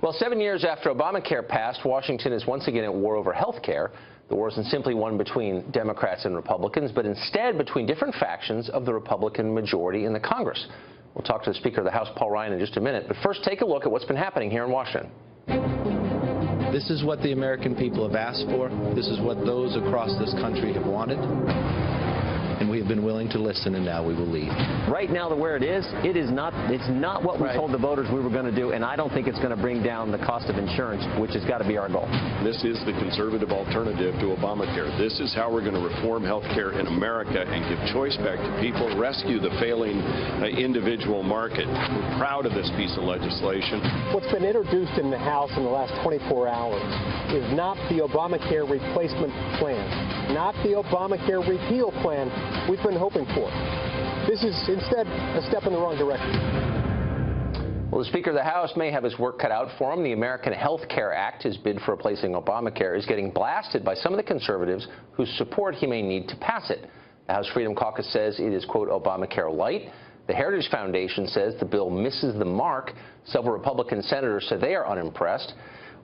Well, 7 years after Obamacare passed, Washington is once again at war over health care. The war isn't simply one between Democrats and Republicans, but instead between different factions of the Republican majority in the Congress. We'll talk to the Speaker of the House, Paul Ryan, in just a minute. But first, take a look at what's been happening here in Washington. This is what the American people have asked for. This is what those across this country have wanted. And we have been willing to listen, and now we will lead. Right now, where it's not what we told the voters we were going to do, and I don't think it's going to bring down the cost of insurance, which has got to be our goal. This is the conservative alternative to Obamacare. This is how we're going to reform health care in America and give choice back to people, rescue the failing individual market. We're proud of this piece of legislation. What's been introduced in the House in the last 24 hours is not the Obamacare replacement plan, not the Obamacare repeal plan we've been hoping for. This is instead a step in the wrong direction. Well, the Speaker of the House may have his work cut out for him. The American Health Care Act, his bid for replacing Obamacare, is getting blasted by some of the conservatives whose support he may need to pass it. The House Freedom Caucus says it is, quote, Obamacare light. The Heritage Foundation says the bill misses the mark. Several Republican senators say they are unimpressed.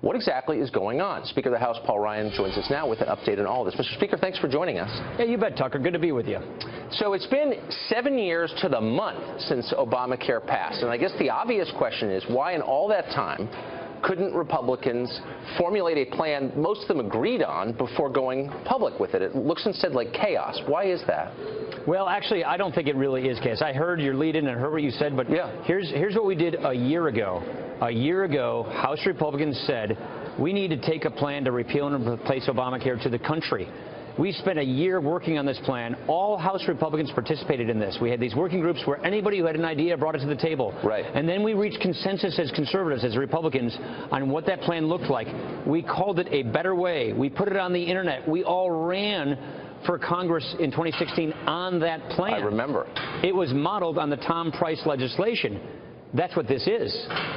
What exactly is going on? Speaker of the House Paul Ryan joins us now with an update on all of this. Mr. Speaker, thanks for joining us. Yeah, you bet, Tucker. Good to be with you. So it's been 7 years to the month since Obamacare passed. And I guess the obvious question is, why in all that time couldn't Republicans formulate a plan most of them agreed on before going public with it? It looks instead like chaos. Why is that? Well, actually, I don't think it really is chaos. I heard your lead-in and heard what you said, but yeah. Here's what we did a year ago. A year ago, House Republicans said we need to take a plan to repeal and replace Obamacare to the country. We spent a year working on this plan. All House Republicans participated in this. We had these working groups where anybody who had an idea brought it to the table. Right. And then we reached consensus as conservatives, as Republicans, on what that plan looked like. We called it a better way. We put it on the Internet. We all ran for Congress in 2016 on that plan. I remember. It was modeled on the Tom Price legislation. That's what this is.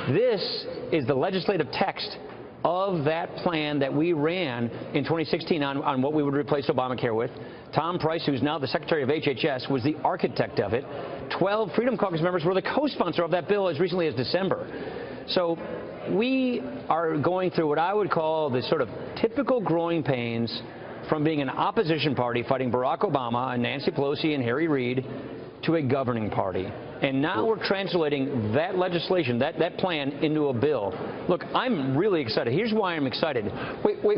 This is the legislative text of that plan that we ran in 2016 on what we would replace Obamacare with. Tom Price, who's now the Secretary of HHS, was the architect of it. 12 Freedom Caucus members were the co-sponsor of that bill as recently as December. So we are going through what I would call the sort of typical growing pains from being an opposition party fighting Barack Obama and Nancy Pelosi and Harry Reid to a governing party. And now we're translating that legislation, that plan, into a bill. Look, I'm really excited. Here's why I'm excited. Wait,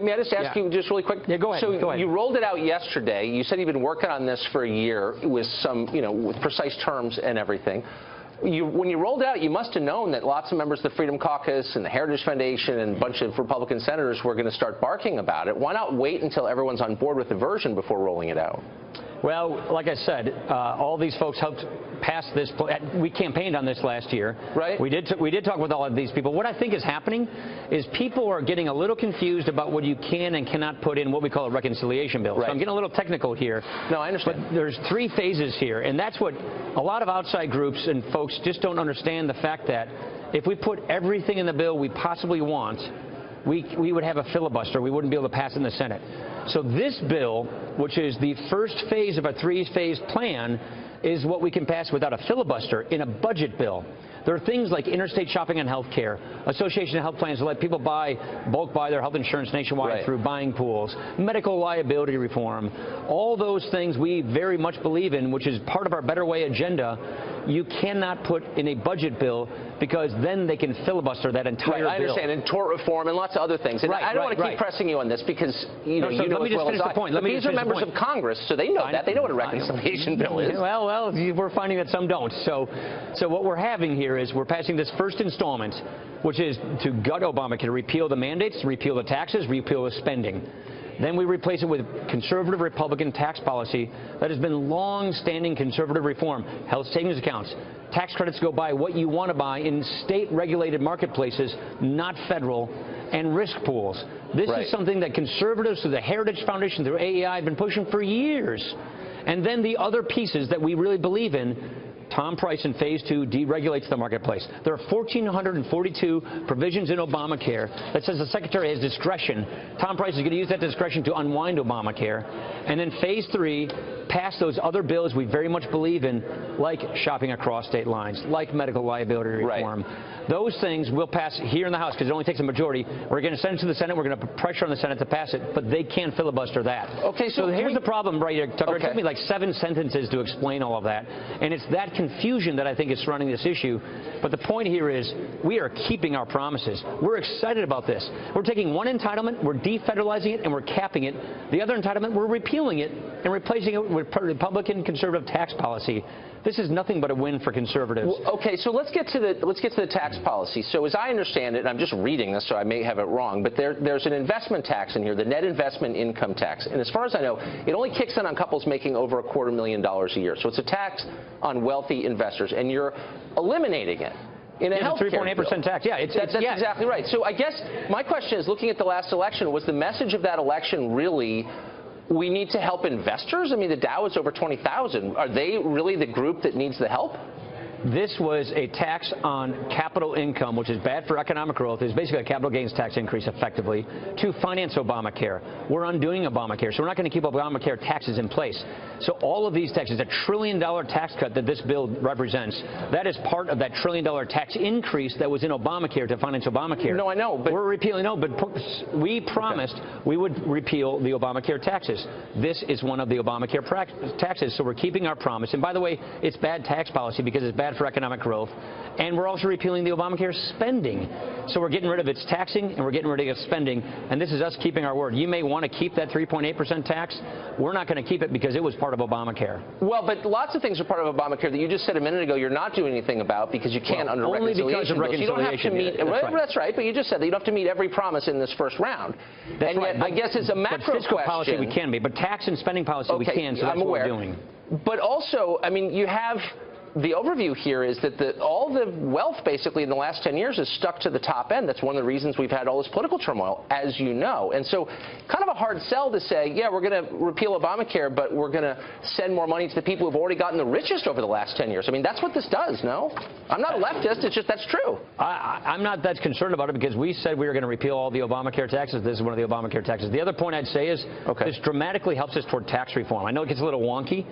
may I just ask you just really quick? Yeah, go ahead. So you rolled it out yesterday. You said you've been working on this for a year with some, with precise terms and everything. When you rolled it out, you must have known that lots of members of the Freedom Caucus and the Heritage Foundation and a bunch of Republican senators were going to start barking about it. Why not wait until everyone's on board with the version before rolling it out? Well, like I said, all these folks helped pass this. We campaigned on this last year. Right. We did talk with all of these people. What I think is happening is people are getting a little confused about what you can and cannot put in what we call a reconciliation bill. Right. So I'm getting a little technical here. No, I understand. But there's 3 phases here, and that's what a lot of outside groups and folks just don't understand, the fact that if we put everything in the bill we possibly want, we would have a filibuster. We wouldn't be able to pass it in the Senate. So this bill, which is the first phase of a 3-phase plan, is what we can pass without a filibuster in a budget bill. There are things like interstate shopping on health care, association of health plans to let people bulk buy their health insurance nationwide through buying pools, medical liability reform, all those things we very much believe in, which is part of our Better Way agenda. You cannot put in a budget bill because then they can filibuster that entire bill. I understand, and tort reform and lots of other things. And I don't want to keep pressing you on this because you know as well as I. But these are members of Congress, so they know that. They know what a reconciliation bill is. Well, we're finding that some don't. So what we're having here is we're passing this first installment, which is to gut Obamacare, repeal the mandates, repeal the taxes, repeal the spending. Then we replace it with conservative Republican tax policy that has been long-standing conservative reform. Health savings accounts, tax credits go buy what you want to buy in state-regulated marketplaces, not federal, and risk pools. This is something that conservatives through the Heritage Foundation, through AEI, have been pushing for years. And then the other pieces that we really believe in, Tom Price in Phase 2 deregulates the marketplace. There are 1,442 provisions in Obamacare that says the Secretary has discretion. Tom Price is going to use that discretion to unwind Obamacare. And then Phase 3 pass those other bills we very much believe in, like shopping across state lines, like medical liability reform. Right. Those things will pass here in the House because it only takes a majority. We're going to send it to the Senate. We're going to put pressure on the Senate to pass it, but they can't filibuster that. Okay, so here's the problem right here, Tucker. Okay. It took me like 7 sentences to explain all of that, and it's that confusion that I think is surrounding this issue. But the point here is we are keeping our promises. We're excited about this. We're taking one entitlement, we're defederalizing it, and we're capping it. The other entitlement, we're repealing it and replacing it with Republican conservative tax policy. This is nothing but a win for conservatives. Well, okay, so let's get to the tax policy. So as I understand it, and I'm just reading this, so I may have it wrong, but there's an investment tax in here, the net investment income tax. And as far as I know, it only kicks in on couples making over $250,000 a year. So it's a tax on wealthy investors, and you're eliminating it. In a healthcare 3.8% tax. Yeah, that's exactly right. So I guess my question is, looking at the last election, was the message of that election really, we need to help investors? I mean, the Dow is over 20,000. Are they really the group that needs the help? This was a tax on capital income, which is bad for economic growth. It's basically a capital gains tax increase, effectively, to finance Obamacare. We're undoing Obamacare, so we're not going to keep Obamacare taxes in place. So all of these taxes, $1 trillion tax cut that this bill represents, that is part of that $1 trillion tax increase that was in Obamacare to finance Obamacare. No, I know, but we're repealing. No, but we promised we would repeal the Obamacare taxes. This is one of the Obamacare taxes, so we're keeping our promise. And by the way, it's bad tax policy because it's bad for economic growth, and we're also repealing the Obamacare spending. So we're getting rid of its taxing, and we're getting rid of its spending, and this is us keeping our word. You may want to keep that 3.8% tax. We're not going to keep it because it was part of Obamacare. Well, but lots of things are part of Obamacare that you just said a minute ago you're not doing anything about because you can't under only reconciliation. Because of reconciliation. You don't have to meet, that's right, but you just said that you don't have to meet every promise in this first round. That's right. Yet, I guess it's a macro fiscal question. Policy we can be, but tax and spending policy we can, so that's what we're doing. But also, I mean, you have the overview here is that all the wealth basically in the last 10 years is stuck to the top end. That's one of the reasons we've had all this political turmoil, as you know. And so kind of a hard sell to say, yeah, we're going to repeal Obamacare, but we're going to send more money to the people who've already gotten the richest over the last 10 years. I mean, that's what this does, no? I'm not a leftist. It's just that's true. I'm not that concerned about it because we said we were going to repeal all the Obamacare taxes. This is one of the Obamacare taxes. The other point I'd say is this dramatically helps us toward tax reform. I know it gets a little wonky,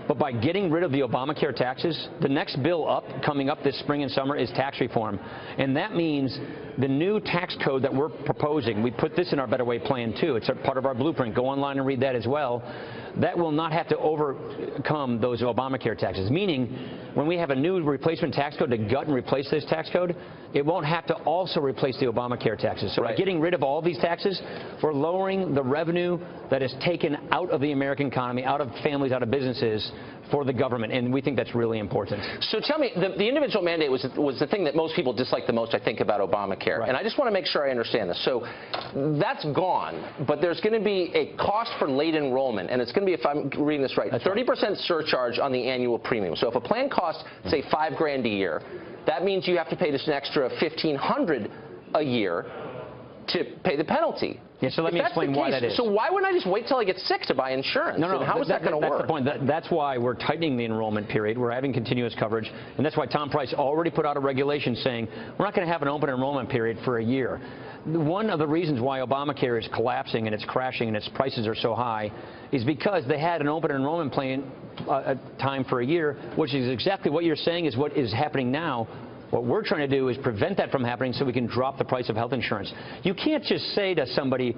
but by getting rid of the Obamacare taxes, the next bill coming up this spring and summer is tax reform. And that means the new tax code that we're proposing, we put this in our Better Way plan too. It's a part of our blueprint. Go online and read that as well. That will not have to overcome those Obamacare taxes, meaning when we have a new replacement tax code to gut and replace this tax code, it won't have to also replace the Obamacare taxes. So by getting rid of all these taxes, we're lowering the revenue that is taken out of the American economy, out of families, out of businesses for the government, and we think that's really important. So tell me, the individual mandate was the thing that most people dislike the most, I think, about Obamacare. Right. And I just want to make sure I understand this. So that's gone, but there's going to be a cost for late enrollment, and it's going to be, if I'm reading this right, 30% surcharge on the annual premium. So if a plan costs, say, $5,000 a year, that means you have to pay this an extra $1,500 a year to pay the penalty. Yeah, so let me explain why that is. So why wouldn't I just wait till I get sick to buy insurance? No, how is that going to work? That's the point. That's why we're tightening the enrollment period. We're having continuous coverage, and that's why Tom Price already put out a regulation saying we're not going to have an open enrollment period for a year. One of the reasons why Obamacare is collapsing and it's crashing and its prices are so high is because they had an open enrollment plan time for a year, which is exactly what you're saying is what is happening now. What we're trying to do is prevent that from happening so we can drop the price of health insurance. You can't just say to somebody,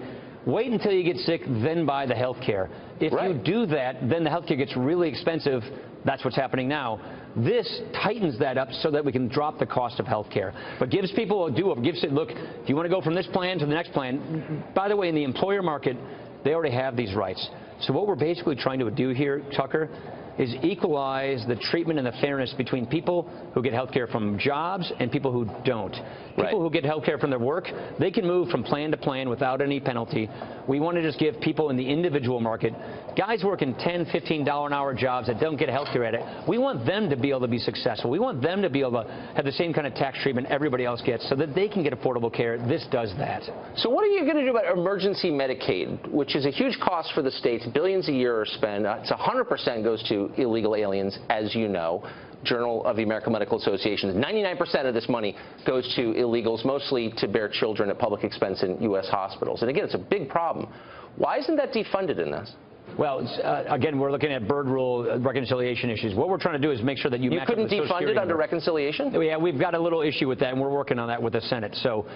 wait until you get sick, then buy the health care. If you do that, then the health care gets really expensive. That's what's happening now. This tightens that up so that we can drop the cost of health care. But gives people gives it, look, if you want to go from this plan to the next plan, by the way, in the employer market, they already have these rights. So what we're basically trying to do here, Tucker, is equalize the treatment and the fairness between people who get health care from jobs and people who don't. People who get health care from their work, they can move from plan to plan without any penalty. We want to just give people in the individual market, guys working $10, $15 an hour jobs that don't get health care at it, we want them to be able to be successful. We want them to be able to have the same kind of tax treatment everybody else gets so that they can get affordable care. This does that. So what are you going to do about emergency Medicaid, which is a huge cost for the states, billions a year are spent. It's 100% goes to illegal aliens, as you know. Journal of the American Medical Association, 99% of this money goes to illegals, mostly to bear children at public expense in U.S. hospitals. And again, it's a big problem. Why isn't that defunded in this? Well, again, we're looking at bird rule reconciliation issues. What we're trying to do is make sure that you match couldn't up the Social defund it Security under number. reconciliation? Yeah, we've got a little issue with that, and we're working on that with the Senate. So,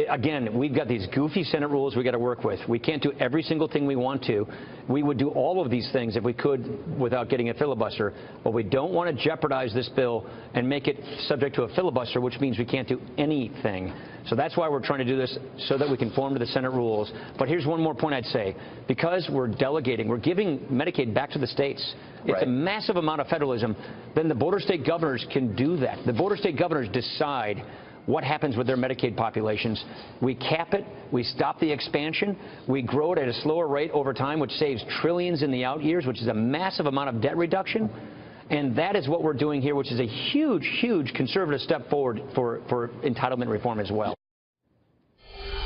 again, we've got these goofy Senate rules we got to work with. We can't do every single thing we want to. We would do all of these things if we could without getting a filibuster, but we don't want to jeopardize this bill and make it subject to a filibuster, which means we can't do anything. So that's why we're trying to do this, so that we conform to the Senate rules. But here's one more point I'd say. Because we're delegating, we're giving Medicaid back to the states. It's Right. a massive amount of federalism. Then the border state governors can do that. The border state governors decide what happens with their Medicaid populations. We cap it, we stop the expansion, we grow it at a slower rate over time, which saves trillions in the out years, which is a massive amount of debt reduction. And that is what we're doing here, which is a huge, huge conservative step forward for entitlement reform as well.